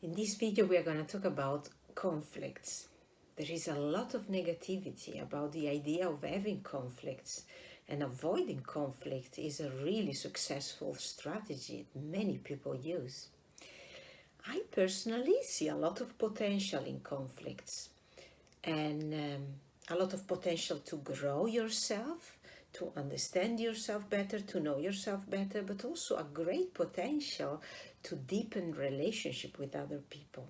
In this video, we are going to talk about conflicts. There is a lot of negativity about the idea of having conflicts, and avoiding conflict is a really successful strategy many people use. I personally see a lot of potential in conflicts and a lot of potential to grow yourself, to understand yourself better, to know yourself better, but also a great potential to deepen relationship with other people.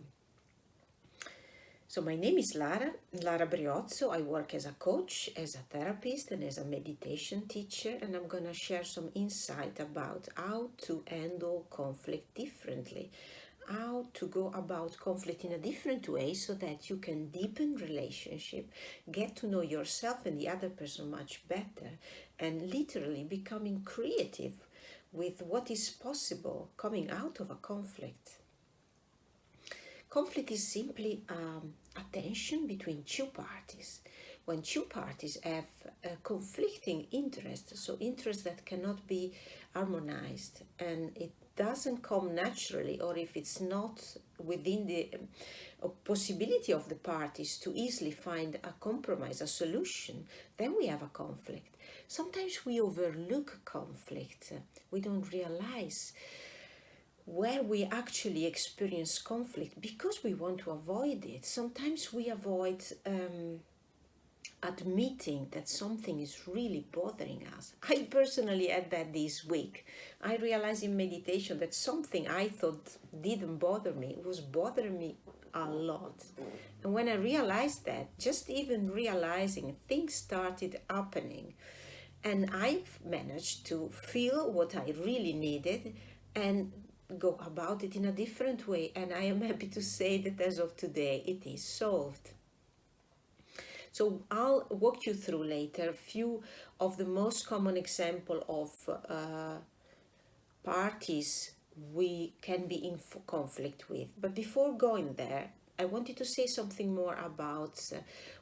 So my name is Lara Briozzo. I work as a coach, as a therapist, and as a meditation teacher, and I'm going to share some insight about how to handle conflict differently, how to go about conflict in a different way so that you can deepen relationship, get to know yourself and the other person much better, and literally becoming creative with what is possible coming out of a conflict. Conflict is simply a tension between two parties. When two parties have conflicting interests, so interests that cannot be harmonized, and it doesn't come naturally, or if it's not within the possibility of the parties to easily find a compromise, a solution, then we have a conflict. Sometimes we overlook conflict. We don't realize where we actually experience conflict because we want to avoid it. Sometimes we avoid admitting that something is really bothering us. I personally had that this week. I realized in meditation that something I thought didn't bother me was bothering me a lot. And when I realized that, just even realizing, things started happening. And I've managed to feel what I really needed and go about it in a different way, and I am happy to say that as of today it is solved. So I'll walk you through later a few of the most common example of parties we can be in conflict with. But before going there, I wanted to say something more about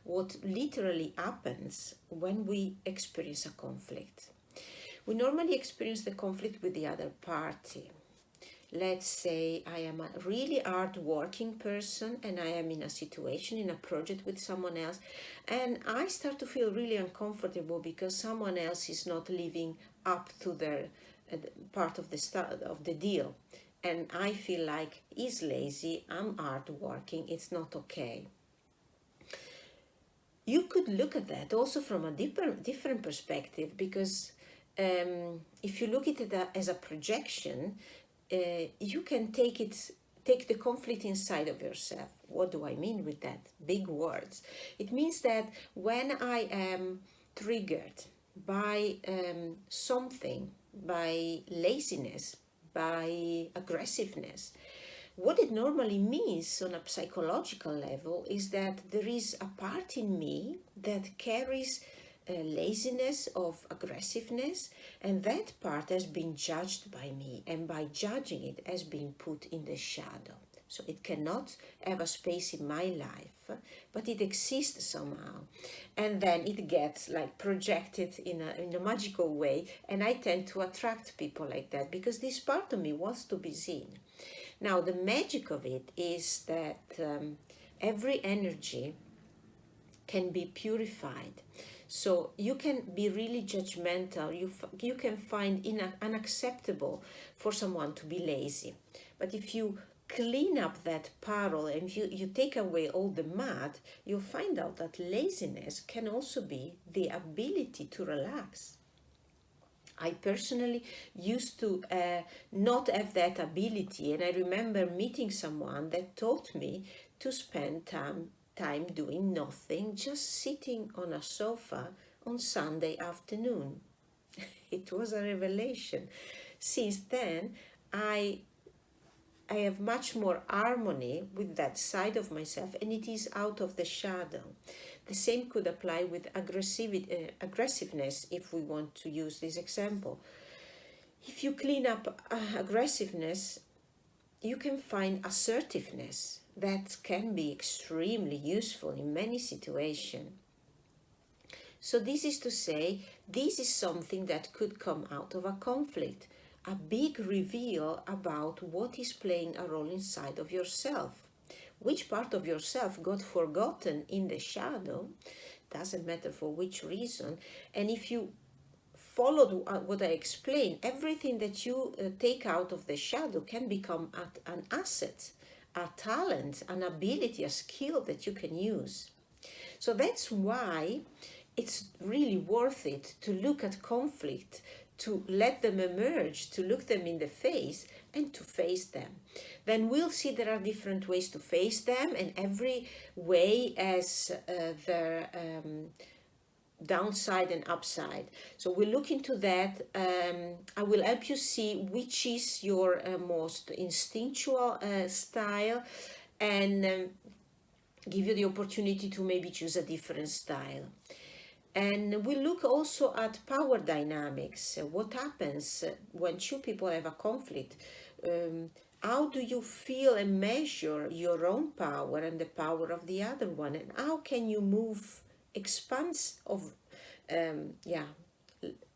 what literally happens when we experience a conflict. We normally experience the conflict with the other party. Let's say I am a really hard-working person and I am in a situation, in a project with someone else, and I start to feel really uncomfortable because someone else is not living up to their part of the deal. And I feel like he's lazy, I'm hard-working, it's not okay. You could look at that also from a different perspective, because if you look at it as a projection, you can take the conflict inside of yourself. What do I mean with that? Big words. It means that when I am triggered by something, by laziness, by aggressiveness, what it normally means on a psychological level is that there is a part in me that carries laziness, of aggressiveness, and that part has been judged by me, and by judging it has been put in the shadow. So it cannot have a space in my life, but it exists somehow, and then it gets like projected in a magical way, and I tend to attract people like that because this part of me wants to be seen. Now the magic of it is that every energy can be purified. So you can be really judgmental. You can find unacceptable for someone to be lazy. But if you clean up that puddle and you take away all the mud, you'll find out that laziness can also be the ability to relax. I personally used to not have that ability, and I remember meeting someone that taught me to spend time doing nothing, just sitting on a sofa on Sunday afternoon. It was a revelation. Since then, I have much more harmony with that side of myself, and it is out of the shadow. The same could apply with aggressiveness, if we want to use this example. If you clean up aggressiveness, you can find assertiveness that can be extremely useful in many situations. So this is to say, this is something that could come out of a conflict. a big reveal about what is playing a role inside of yourself. Which part of yourself got forgotten in the shadow, doesn't matter for which reason, and if you followed what I explained, everything that you take out of the shadow can become an asset, a talent, an ability, a skill that you can use. So that's why it's really worth it to look at conflict, to let them emerge, to look them in the face and to face them. Then we'll see there are different ways to face them, and every way has their downside and upside. So we'll look into that. I will help you see which is your most instinctual style, and give you the opportunity to maybe choose a different style. And we'll look also at power dynamics. What happens when two people have a conflict? How do you feel and measure your own power and the power of the other one? And how can you move,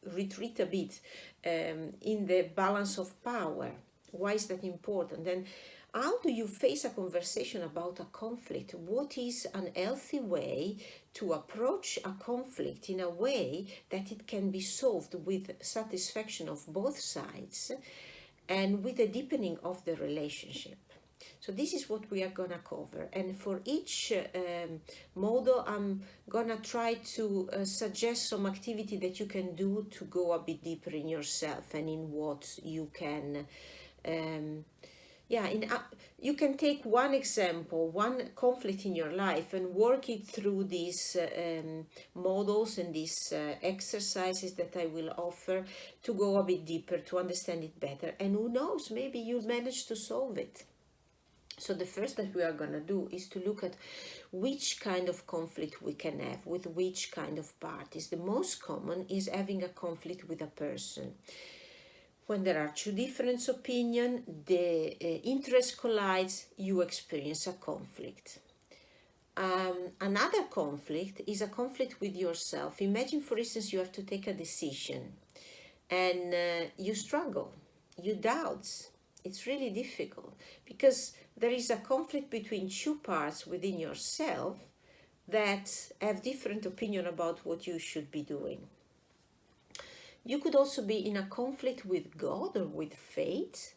retreat a bit in the balance of power? Why is that important? And how do you face a conversation about a conflict? What is an healthy way to approach a conflict in a way that it can be solved with satisfaction of both sides and with a deepening of the relationship? So this is what we are gonna cover, and for each model I'm gonna try to suggest some activity that you can do to go a bit deeper in yourself and in what you can you can take one example, one conflict in your life, and work it through these models and these exercises that I will offer to go a bit deeper, to understand it better. And who knows, maybe you'll manage to solve it. So the first that we are going to do is to look at which kind of conflict we can have with which kind of parties. The most common is having a conflict with a person. When there are two different opinions, the interest collides, you experience a conflict. Another conflict is a conflict with yourself. Imagine, for instance, you have to take a decision and you struggle, you doubt. It's really difficult because there is a conflict between two parts within yourself that have different opinion about what you should be doing. You could also be in a conflict with God or with fate,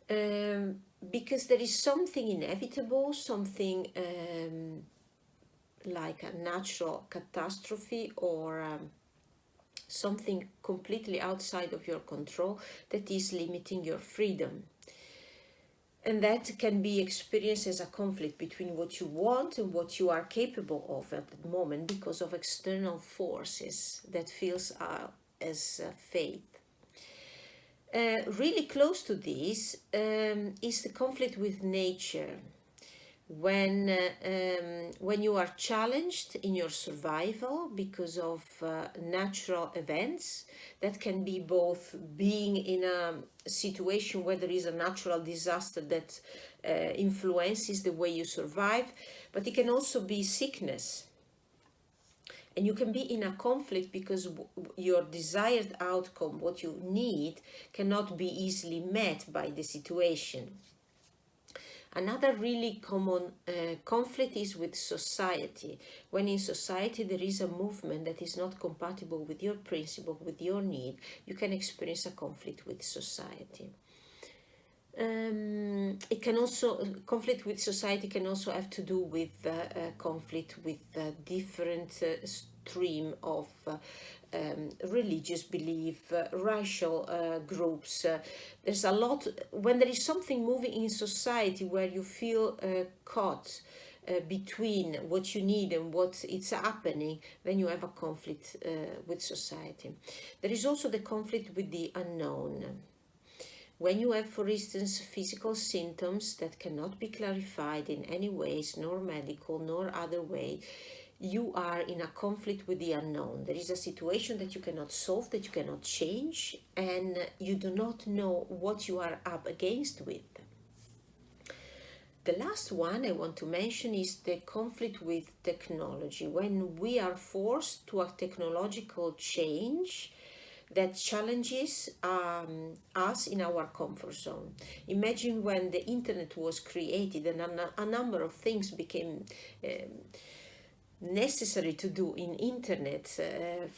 because there is something inevitable, something like a natural catastrophe or something completely outside of your control that is limiting your freedom. And that can be experienced as a conflict between what you want and what you are capable of at the moment because of external forces that feels as fate. Really close to this is the conflict with nature. When you are challenged in your survival because of natural events, that can be both being in a situation where there is a natural disaster that influences the way you survive, but it can also be sickness. And you can be in a conflict because your desired outcome, what you need, cannot be easily met by the situation. Another really common conflict is with society. When in society there is a movement that is not compatible with your principle, with your need, you can experience a conflict with society. It can also, conflict with society can also have to do with conflict with different stream of religious belief, racial groups. There's a lot, when there is something moving in society where you feel caught between what you need and what is happening, then you have a conflict with society. There is also the conflict with the unknown. When you have, for instance, physical symptoms that cannot be clarified in any ways, nor medical, nor other way, you are in a conflict with the unknown. There is a situation that you cannot solve, that you cannot change, and you do not know what you are up against with. The last one I want to mention is the conflict with technology. When we are forced to a technological change that challenges us in our comfort zone. Imagine when the internet was created and a number of things became necessary to do in internet,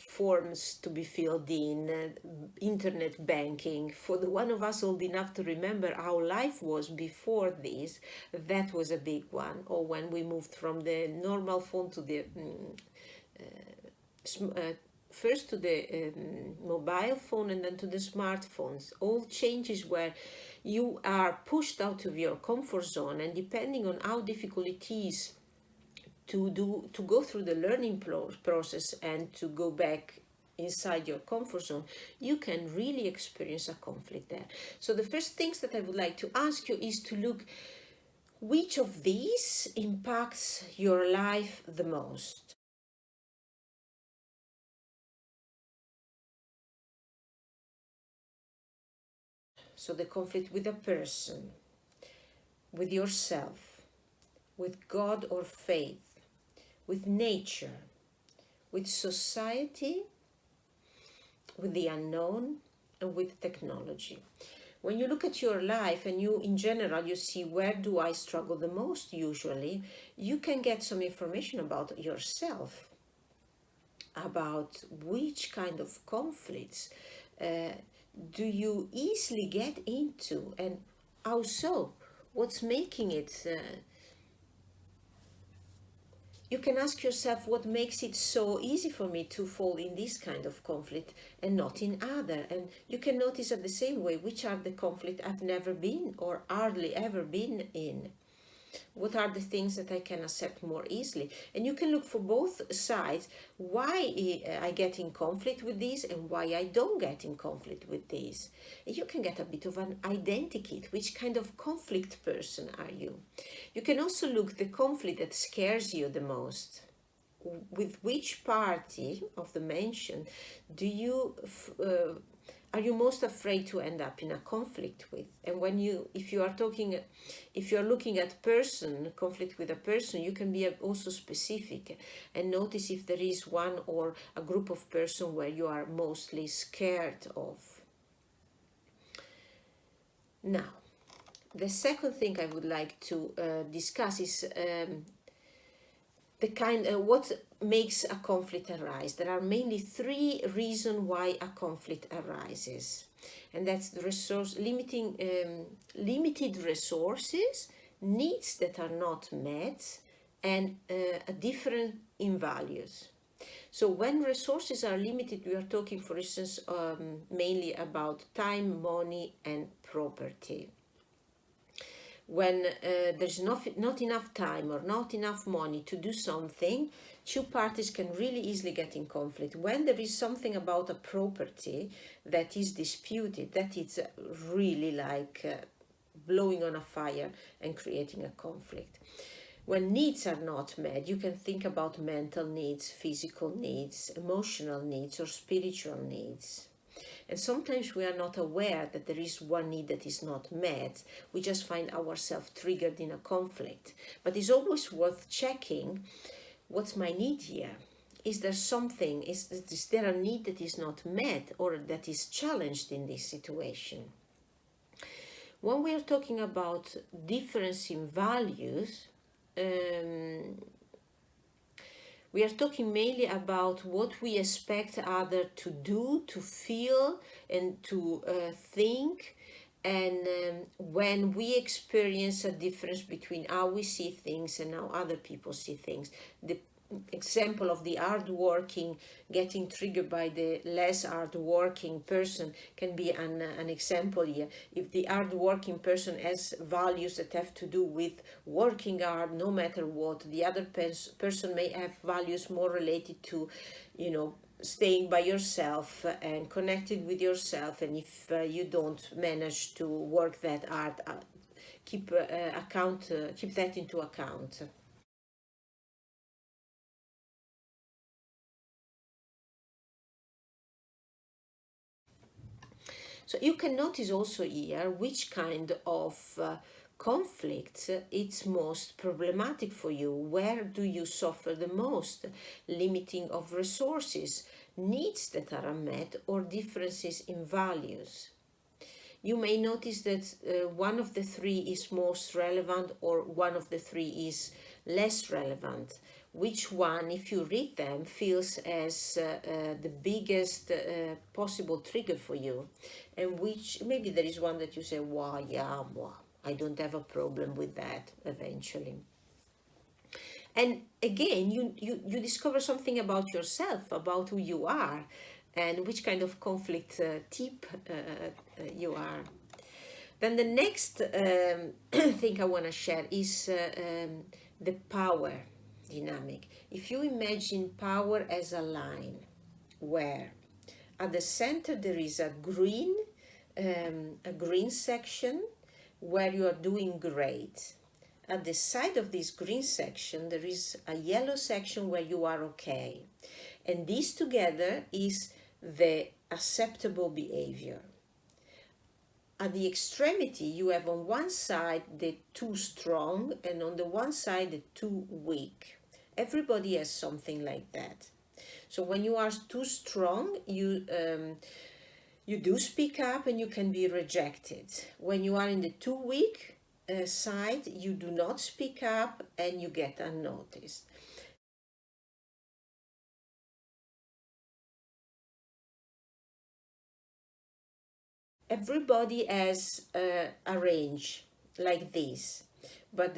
forms to be filled in, internet banking. For the one of us old enough to remember how life was before this, that was a big one. Or when we moved from the normal phone to the first to the mobile phone and then to the smartphones, all changes where you are pushed out of your comfort zone, and depending on how difficult it is to go through the learning process and to go back inside your comfort zone, you can really experience a conflict there. So the first things that I would like to ask you is to look which of these impacts your life the most. So the conflict with a person, with yourself, with God or faith, with nature, with society, with the unknown, and with technology. When you look at your life and you in general you see where do I struggle the most, usually you can get some information about yourself, about which kind of conflicts do you easily get into, and how so, what's making it you can ask yourself what makes it so easy for me to fall in this kind of conflict and not in other. And you can notice at the same way which are the conflict I've never been or hardly ever been in. What are the things that I can accept more easily? And you can look for both sides, why I get in conflict with these and why I don't get in conflict with these. And you can get a bit of an identikit. Which kind of conflict person are you? You can also look the conflict that scares you the most. With which party of the mention do you are you most afraid to end up in a conflict with? And when you, if you are looking at person, conflict with a person, you can be also specific and notice if there is one or a group of person where you are mostly scared of. Now, the second thing I would like to discuss is the kind what makes a conflict arise. There are mainly three reasons why a conflict arises, and that's the limited resources, needs that are not met, and a difference in values. So when resources are limited, we are talking, for instance, mainly about time, money, and property. When there's not enough time or not enough money to do something, two parties can really easily get in conflict. When there is something about a property that is disputed, that is really like blowing on a fire and creating a conflict. When needs are not met, you can think about mental needs, physical needs, emotional needs, or spiritual needs. And sometimes we are not aware that there is one need that is not met. We just find ourselves triggered in a conflict. But it's always worth checking, what's my need here? Is there something, is there a need that is not met or that is challenged in this situation? When we are talking about difference in values, we are talking mainly about what we expect other to do, to feel, and to think. And when we experience a difference between how we see things and how other people see things, the example of the hardworking getting triggered by the less hardworking person can be an example here. If the hardworking person has values that have to do with working hard no matter what, the other person may have values more related to, staying by yourself and connected with yourself. And if you don't manage to work that hard, keep that into account. So you can notice also here which kind of conflict it's most problematic for you? Where do you suffer the most? Limiting of resources, needs that are unmet, or differences in values? You may notice that one of the three is most relevant or one of the three is less relevant. Which one, if you read them, feels as the biggest possible trigger for you? And which, maybe there is one that you say, wow, yeah, wow, I don't have a problem with that eventually. And again, you discover something about yourself, about who you are, and which kind of conflict type you are. Then the next thing I want to share is the power dynamic. If you imagine power as a line where at the center there is a green section where you are doing great. At the side of this green section there is a yellow section where you are okay. And these together is the acceptable behavior. At the extremity, you have on one side the too strong and on the one side the too weak. Everybody has something like that. So when you are too strong, you do speak up and you can be rejected. When you are in the too weak side, you do not speak up and you get unnoticed. Everybody has a range like this, but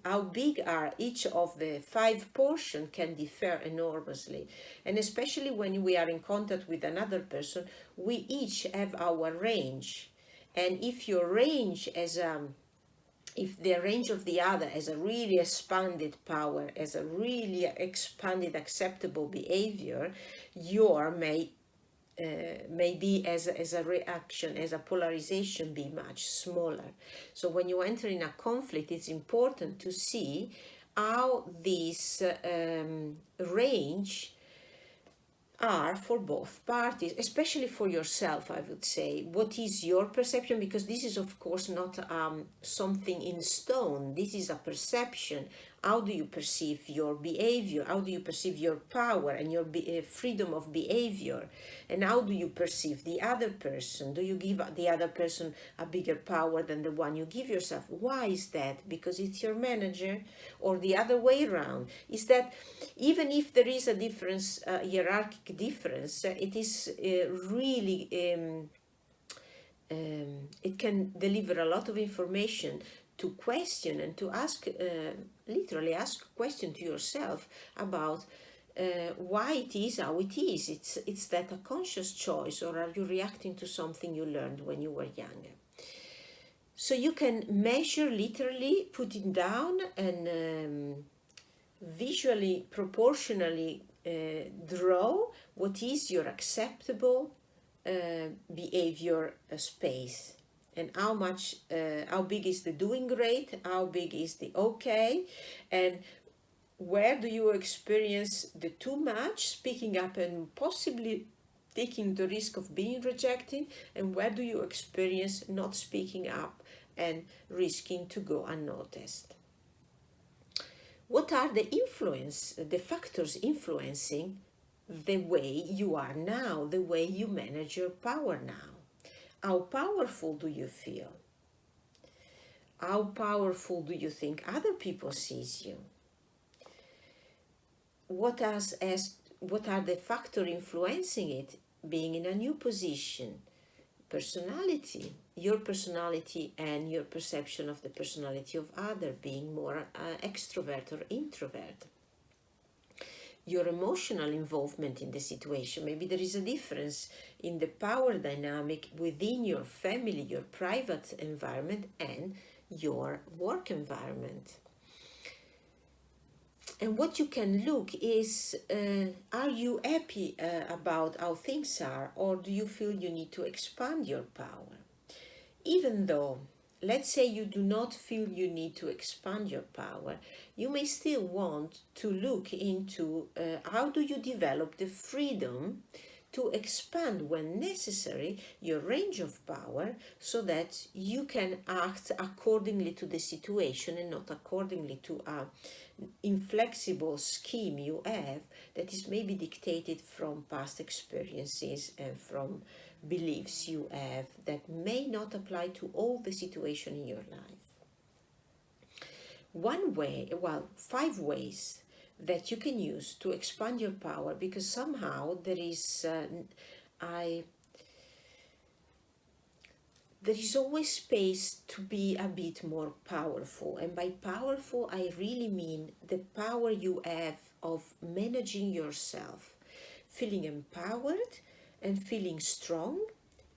how big are each of the 5 portions can differ enormously. And especially when we are in contact with another person, we each have our range. And if your range if the range of the other has a really expanded power, has a really expanded acceptable behavior, your maybe as a reaction, as a polarization, be much smaller. So when you enter in a conflict, it's important to see how this range are for both parties, especially for yourself, I would say. What is your perception? Because this is, of course, not something in stone. This is a perception. How do you perceive your behavior? How do you perceive your power and your freedom of behavior? And how do you perceive the other person? Do you give the other person a bigger power than the one you give yourself? Why is that? Because it's your manager? Or the other way around? Is that even if there is a difference, hierarchical difference, it is really it can deliver a lot of information to question and to ask, literally ask a question to yourself about why it is how it is. It's that a conscious choice, or are you reacting to something you learned when you were younger? So you can measure, literally put it down and visually, proportionally draw what is your acceptable behavior space, and how big is the doing great, how big is the okay, and where do you experience the too much, speaking up and possibly taking the risk of being rejected, and where do you experience not speaking up and risking to go unnoticed. What are the factors influencing the way you are now, the way you manage your power now? How powerful do you feel? How powerful do you think other people sees you? What are the factors influencing it? Being in a new position, personality, your personality and your perception of the personality of other, being more extrovert or introvert. Your emotional involvement in the situation. Maybe there is a difference in the power dynamic within your family, your private environment, and your work environment. And what you can look is, are you happy about how things are, or do you feel you need to expand your power? Even though, let's say you do not feel you need to expand your power, you may still want to look into how do you develop the freedom to expand when necessary your range of power so that you can act accordingly to the situation and not accordingly to a inflexible scheme you have that is maybe dictated from past experiences and from beliefs you have that may not apply to all the situation in your life. One way, well, 5 ways that you can use to expand your power, because somehow there is always space to be a bit more powerful. And by powerful, I really mean the power you have of managing yourself, feeling empowered and feeling strong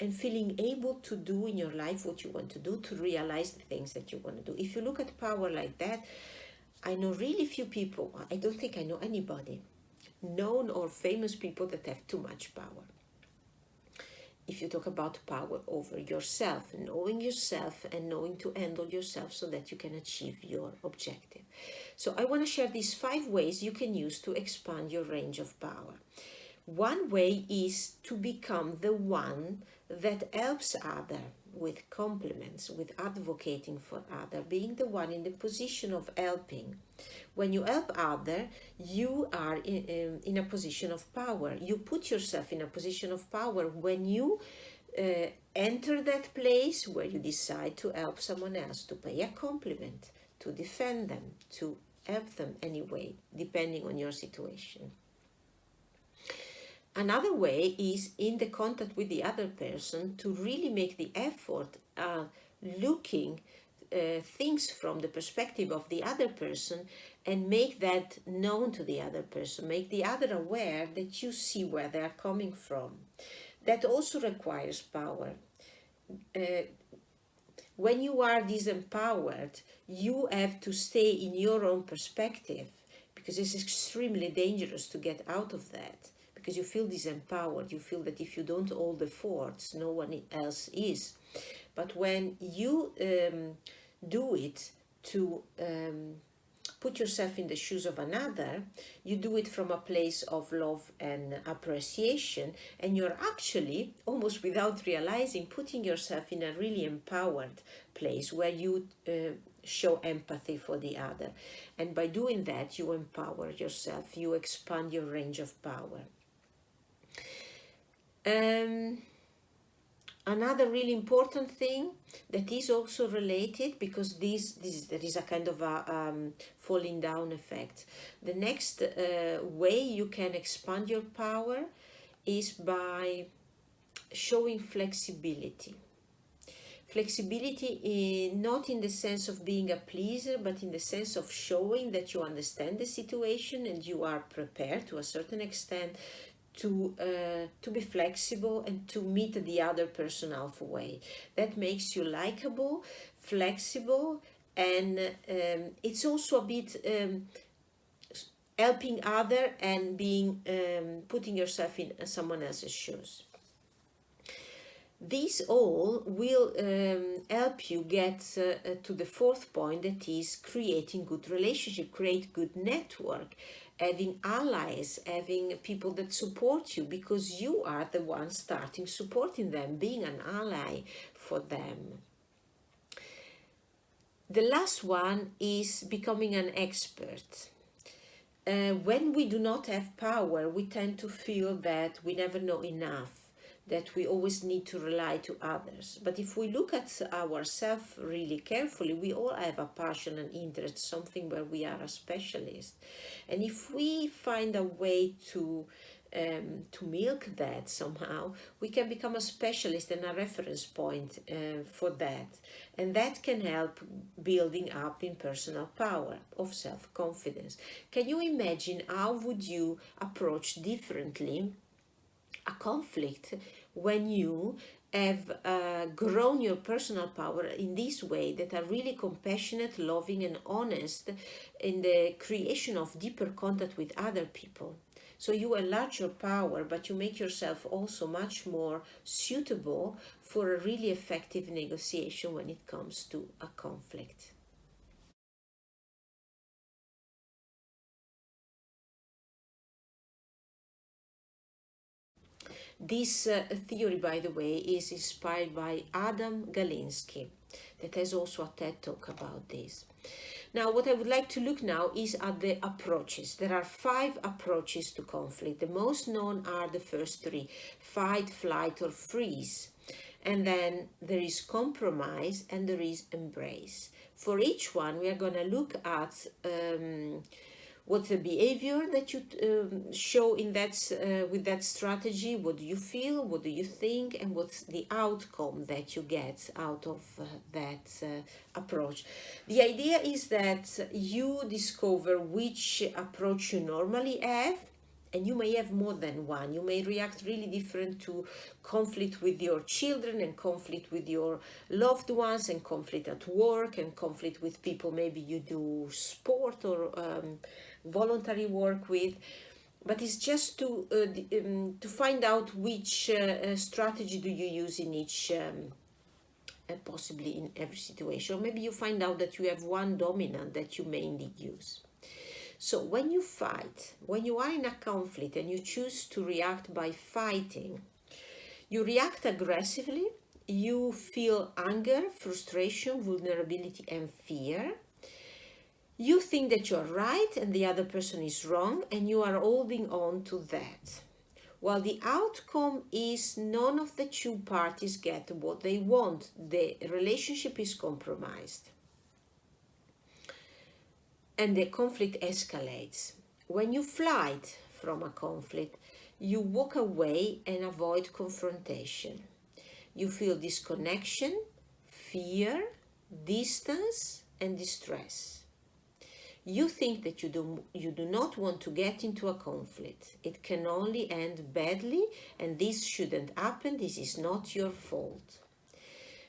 and feeling able to do in your life what you want to do, to realize the things that you want to do. If you look at power like that, I know really few people, I don't think I know anybody, known or famous people that have too much power. If you talk about power over yourself, knowing yourself and knowing to handle yourself so that you can achieve your objective. So I want to share these 5 ways you can use to expand your range of power. One way is to become the one that helps other with compliments, with advocating for other, being the one in the position of helping. When you help other, you are in a position of power. You put yourself in a position of power when you enter that place where you decide to help someone else, to pay a compliment, to defend them, to help them anyway, depending on your situation. Another way is in the contact with the other person to really make the effort looking things from the perspective of the other person and make that known to the other person, make the other aware that you see where they are coming from. That also requires power. When you are disempowered, you have to stay in your own perspective because it's extremely dangerous to get out of that. Because you feel disempowered, you feel that if you don't hold the forts, no one else is. But when you do it to put yourself in the shoes of another, you do it from a place of love and appreciation, and you're actually, almost without realizing, putting yourself in a really empowered place where you show empathy for the other. And by doing that, you empower yourself, you expand your range of power. Another really important thing that is also related, because there is a kind of a falling down effect. The next way you can expand your power is by showing flexibility. Flexibility not in the sense of being a pleaser, but in the sense of showing that you understand the situation and you are prepared to a certain extent to be flexible and to meet the other person halfway. That makes you likable, flexible, and it's also a bit helping other and being putting yourself in someone else's shoes. These all will help you get to the 4th point, that is creating good relationship, create good network, having allies, having people that support you, because you are the one starting supporting them, being an ally for them. The last one is becoming an expert. When we do not have power, we tend to feel that we never know enough, that we always need to rely to others. But if we look at ourselves really carefully, we all have a passion and interest, something where we are a specialist. And if we find a way to milk that somehow, we can become a specialist and a reference point for that. And that can help building up in personal power of self-confidence. Can you imagine how would you approach differently a conflict when you have grown your personal power in this way, that are really compassionate, loving and honest in the creation of deeper contact with other people? So you enlarge your power, but you make yourself also much more suitable for a really effective negotiation when it comes to a conflict. This theory, by the way, is inspired by Adam Galinsky, that has also a TED Talk about this. Now, what I would like to look now is at the approaches. There are 5 approaches to conflict. The most known are the first 3, fight, flight, or freeze. And then there is compromise and there is embrace. For each one, we are going to look at what's the behavior that you show in that with that strategy. What do you feel? What do you think? And what's the outcome that you get out of that approach? The idea is that you discover which approach you normally have, and you may have more than one. You may react really different to conflict with your children and conflict with your loved ones and conflict at work and conflict with people maybe you do sport or voluntary work with. But it's just to find out which strategy do you use in each possibly in every situation. Or maybe you find out that you have one dominant that you mainly use. So when you fight, when you are in a conflict and you choose to react by fighting, you react aggressively, you feel anger, frustration, vulnerability, and fear. You think that you're right and the other person is wrong, and you are holding on to that. While the outcome is none of the 2 parties get what they want, the relationship is compromised. And the conflict escalates. When you flight from a conflict, you walk away and avoid confrontation. You feel disconnection, fear, distance, and distress. You think that you do not want to get into a conflict. It can only end badly, and this shouldn't happen. This is not your fault.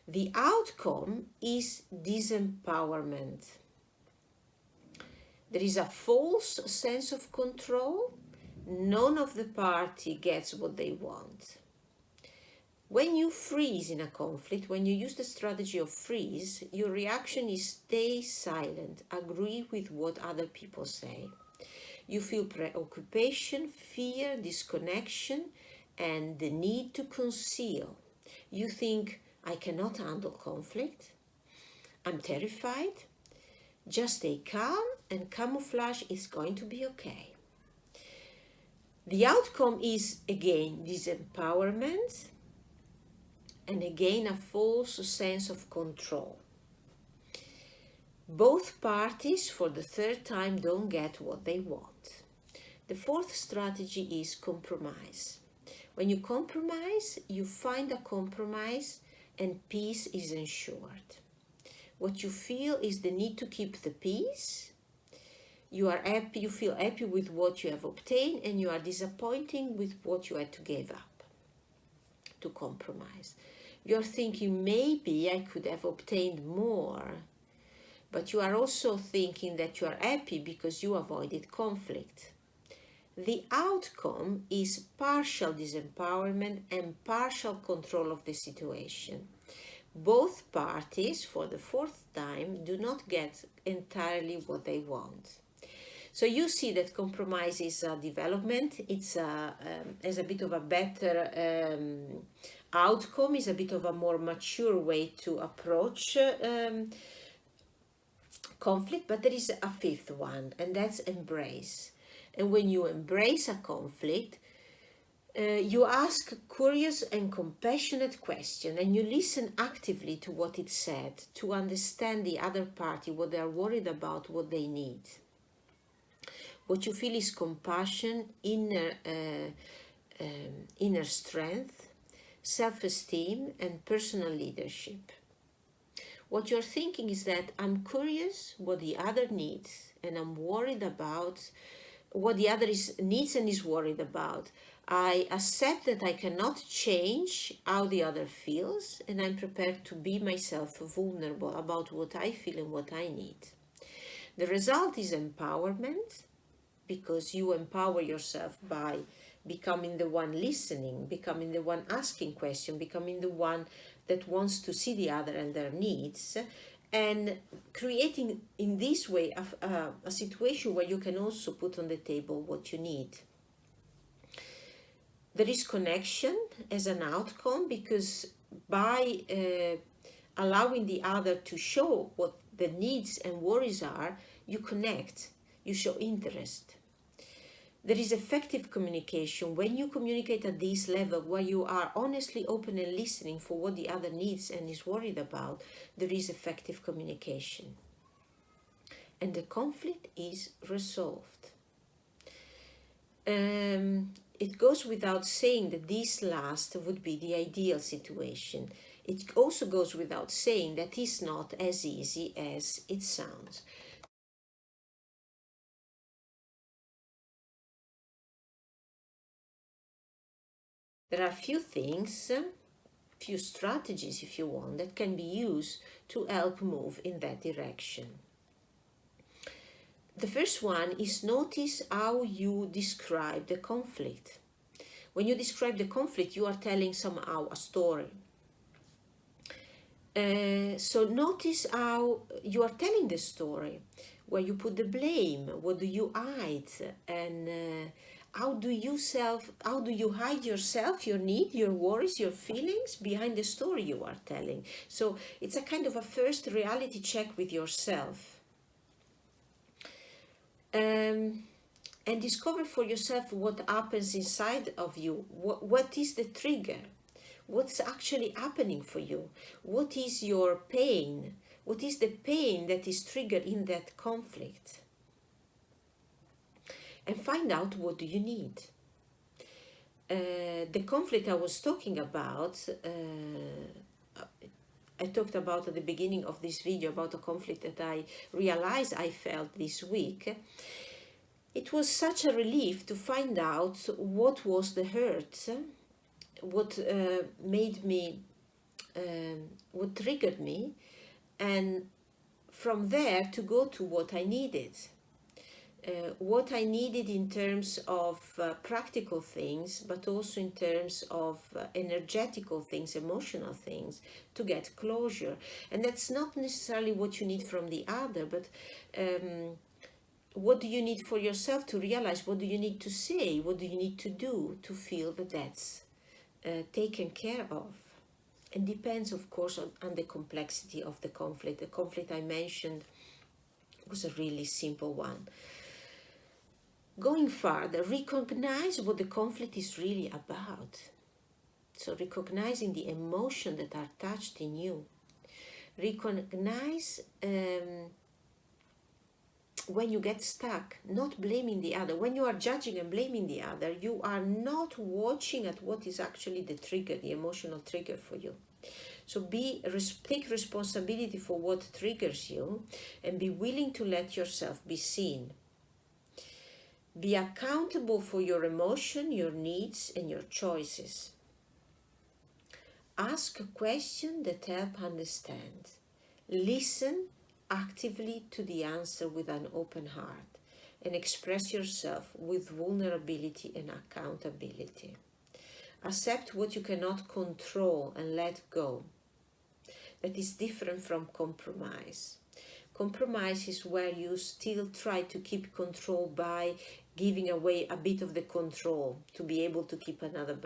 The outcome is disempowerment. There is a false sense of control. None of the party gets what they want. When you freeze in a conflict, when you use the strategy of freeze, your reaction is stay silent, agree with what other people say. You feel preoccupation, fear, disconnection, and the need to conceal. You think, I cannot handle conflict. I'm terrified. Just stay calm and camouflage is going to be okay. The outcome is again disempowerment and again a false sense of control. Both parties for the 3rd time don't get what they want. The 4th strategy is compromise. When you compromise, you find a compromise and peace is ensured. What you feel is the need to keep the peace. You are happy, you feel happy with what you have obtained, and you are disappointed with what you had to give up to compromise. You're thinking, maybe I could have obtained more, but you are also thinking that you are happy because you avoided conflict. The outcome is partial disempowerment and partial control of the situation. Both parties, for the 4th time, do not get entirely what they want. So you see that compromise is a development. It's has a bit of a better outcome, is a bit of a more mature way to approach conflict. But there is a 5th one, and that's embrace. And when you embrace a conflict, you ask curious and compassionate questions, and you listen actively to what it said to understand the other party, what they are worried about, what they need. What you feel is compassion, inner strength, self-esteem, and personal leadership. What you're thinking is that I'm curious what the other needs, and I'm worried about what the other needs and is worried about. I accept that I cannot change how the other feels, and I'm prepared to be myself vulnerable about what I feel and what I need. The result is empowerment, because you empower yourself by becoming the one listening, becoming the one asking questions, becoming the one that wants to see the other and their needs, and creating in this way a situation where you can also put on the table what you need. There is connection as an outcome, because by allowing the other to show what the needs and worries are, you connect, you show interest. There is effective communication. When you communicate at this level, where you are honestly open and listening for what the other needs and is worried about, there is effective communication. And the conflict is resolved. It goes without saying that this last would be the ideal situation. It also goes without saying that it's not as easy as it sounds. There are few things, few strategies, if you want, that can be used to help move in that direction. The first one is notice how you describe the conflict. When you describe the conflict, you are telling somehow a story. So notice how you are telling the story, where you put the blame, what do you hide, and how do you hide yourself, your need, your worries, your feelings behind the story you are telling. So it's a kind of a first reality check with yourself. And discover for yourself what happens inside of you. What is the trigger? What's actually happening for you? What is your pain? What is the pain that is triggered in that conflict? And find out, what do you need? The conflict I was talking about, I talked about at the beginning of this video about a conflict that I realized I felt this week. It was such a relief to find out what was the hurt, what made me, what triggered me, and from there to go to what I needed. What I needed in terms of practical things, but also in terms of energetical things, emotional things, to get closure. And that's not necessarily what you need from the other, but what do you need for yourself to realize? What do you need to say? What do you need to do to feel that that's taken care of? And depends, of course, on the complexity of the conflict. The conflict I mentioned was a really simple one. Going further, recognize what the conflict is really about. So recognizing the emotion that are touched in you. Recognize when you get stuck, not blaming the other. When you are judging and blaming the other, you are not watching at what is actually the trigger, the emotional trigger for you. So take responsibility for what triggers you, and be willing to let yourself be seen. Be accountable for your emotion, your needs, and your choices. Ask a question that help understand. Listen actively to the answer with an open heart, and express yourself with vulnerability and accountability. Accept what you cannot control and let go. That is different from compromise. Compromise is where you still try to keep control by giving away a bit of the control to be able to keep another.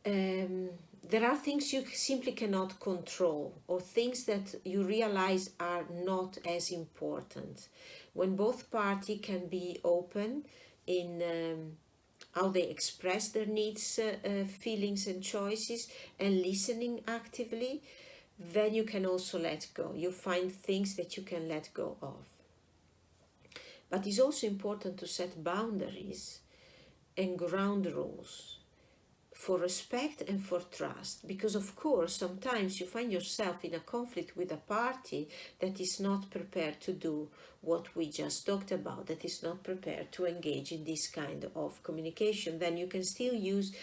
There are things you simply cannot control, or things that you realize are not as important. When both parties can be open in how they express their needs, feelings and choices, and listening actively, then you can also let go. You find things that you can let go of. But it's also important to set boundaries and ground rules for respect and for trust, because of course sometimes you find yourself in a conflict with a party that is not prepared to do what we just talked about, that is not prepared to engage in this kind of communication. Then you can still use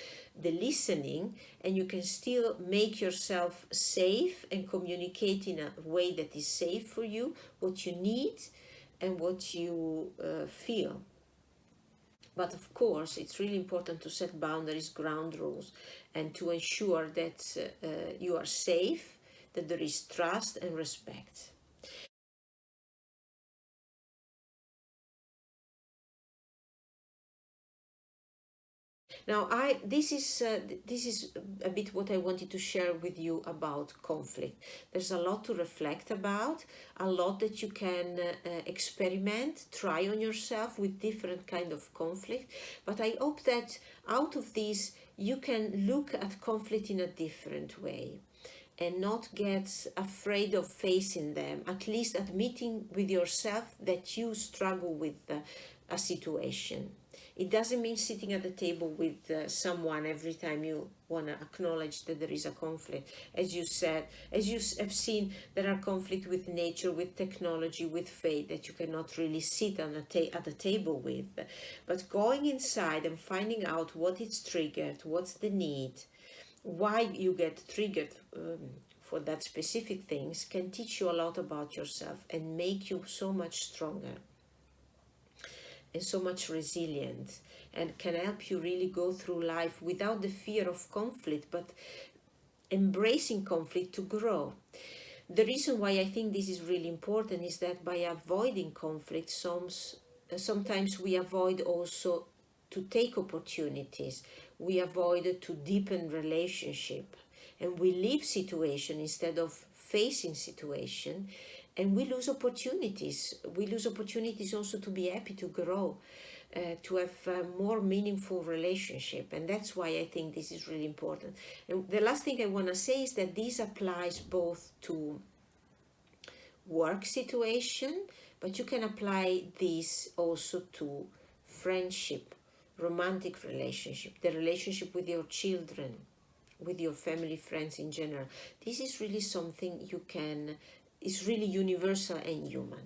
the listening, and you can still make yourself safe and communicate in a way that is safe for you, what you need and what you feel. But of course, it's really important to set boundaries, ground rules, and to ensure that you are safe, that there is trust and respect. Now, this is a bit what I wanted to share with you about conflict. There's a lot to reflect about, a lot that you can experiment, try on yourself with different kind of conflict. But I hope that out of this you can look at conflict in a different way and not get afraid of facing them, at least admitting with yourself that you struggle with a situation. It doesn't mean sitting at the table with someone every time you want to acknowledge that there is a conflict. As you said, as you have seen, there are conflicts with nature, with technology, with fate that you cannot really sit on at the table with. But going inside and finding out what it's triggered, what's the need, why you get triggered for that specific things can teach you a lot about yourself and make you so much stronger and so much resilient, and can help you really go through life without the fear of conflict, but embracing conflict to grow. The reason why I think this is really important is that by avoiding conflict, sometimes we avoid also to take opportunities. We avoid to deepen relationship, and we leave situation instead of facing situation, and we lose opportunities. We lose opportunities also to be happy, to grow, to have a more meaningful relationship. And that's why I think this is really important. And the last thing I want to say is that this applies both to work situation, but you can apply this also to friendship, romantic relationship, the relationship with your children, with your family, friends in general. This is really something you can, is really universal and human.